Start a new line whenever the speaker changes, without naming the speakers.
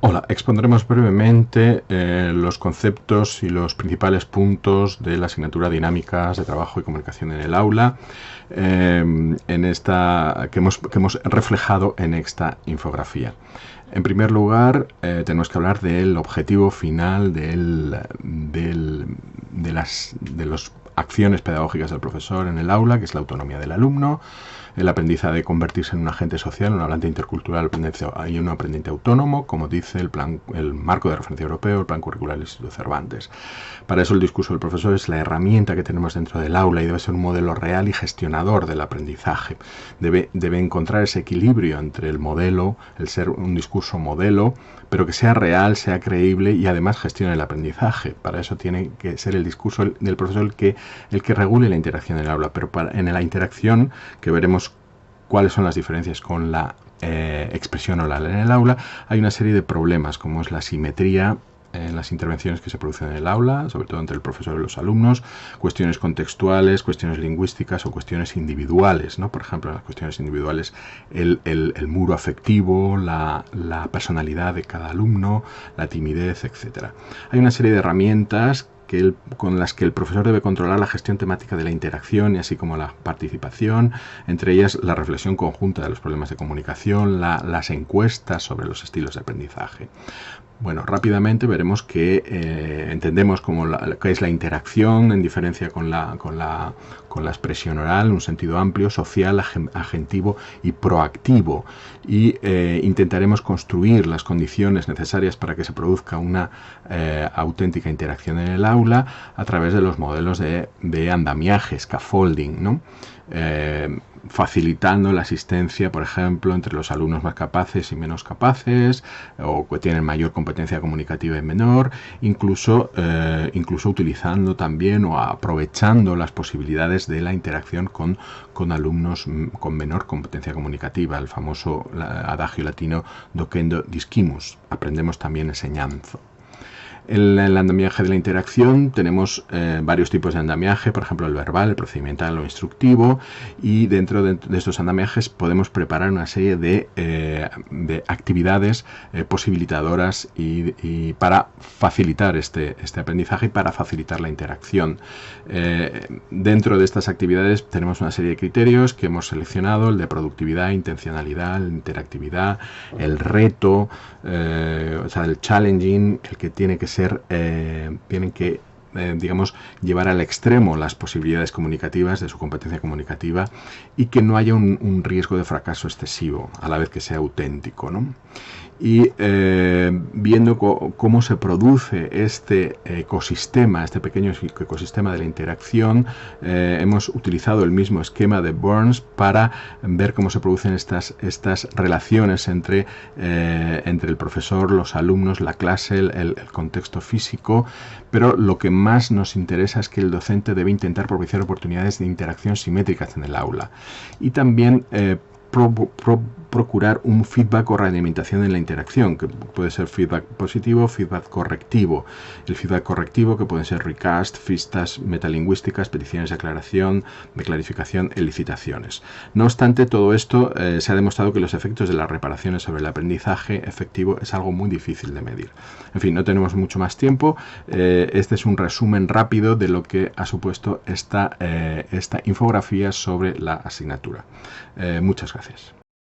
Hola, expondremos brevemente los conceptos y los principales puntos de la asignatura Dinámicas de Trabajo y Comunicación en el Aula que hemos reflejado en esta infografía. En primer lugar, tenemos que hablar del objetivo final de las acciones pedagógicas del profesor en el aula, que es la autonomía del alumno, el aprendizaje de convertirse en un agente social, un hablante intercultural y un aprendiente autónomo, como dice el marco de referencia europeo, el plan curricular del Instituto Cervantes. Para eso el discurso del profesor es la herramienta que tenemos dentro del aula y debe ser un modelo real y gestionador del aprendizaje. Debe encontrar ese equilibrio entre el modelo, el ser un discurso modelo, pero que sea real, sea creíble y además gestione el aprendizaje. Para eso tiene que ser el discurso del profesor el que regule la interacción en el aula, pero en la interacción, que veremos cuáles son las diferencias con la expresión oral en el aula, hay una serie de problemas, como es la simetría en las intervenciones que se producen en el aula, sobre todo entre el profesor y los alumnos, cuestiones contextuales, cuestiones lingüísticas o cuestiones individuales, ¿no? Por ejemplo, en las cuestiones individuales, el muro afectivo, la personalidad de cada alumno, la timidez, etc. Hay una serie de herramientas con las que el profesor debe controlar la gestión temática de la interacción y así como la participación, entre ellas la reflexión conjunta de los problemas de comunicación, las encuestas sobre los estilos de aprendizaje. Bueno, rápidamente veremos que entendemos qué es la interacción en diferencia con la expresión oral, en un sentido amplio, social, agentivo y proactivo. Y intentaremos construir las condiciones necesarias para que se produzca una auténtica interacción en el aula a través de los modelos de andamiaje, scaffolding, ¿no? Facilitando la asistencia, por ejemplo, entre los alumnos más capaces y menos capaces, o que tienen mayor competencia comunicativa y menor, incluso utilizando también o aprovechando las posibilidades de la interacción con alumnos con menor competencia comunicativa, el famoso adagio latino docendo discimus, aprendemos también enseñanzo. En el andamiaje de la interacción tenemos varios tipos de andamiaje, por ejemplo el verbal, el procedimental o instructivo, y dentro de estos andamiajes podemos preparar una serie de actividades posibilitadoras y para facilitar este aprendizaje y para facilitar la interacción. Dentro de estas actividades tenemos una serie de criterios que hemos seleccionado: el de productividad, intencionalidad, interactividad, el reto, o sea, el challenging, el que tiene que tienen que digamos, llevar al extremo las posibilidades comunicativas de su competencia comunicativa y que no haya un riesgo de fracaso excesivo, a la vez que sea auténtico, ¿no? Y viendo cómo se produce este ecosistema, este pequeño ecosistema de la interacción, hemos utilizado el mismo esquema de Burns para ver cómo se producen estas relaciones entre el profesor, los alumnos, la clase, el contexto físico, pero lo que más nos interesa es que el docente debe intentar propiciar oportunidades de interacción simétricas en el aula y también procurar un feedback o realimentación en la interacción, que puede ser feedback positivo o feedback correctivo. El feedback correctivo, que pueden ser recast, pistas metalingüísticas, peticiones de aclaración, de clarificación, elicitaciones. No obstante, todo esto se ha demostrado que los efectos de las reparaciones sobre el aprendizaje efectivo es algo muy difícil de medir. En fin, no tenemos mucho más tiempo. Este es un resumen rápido de lo que ha supuesto esta infografía sobre la asignatura. Muchas gracias.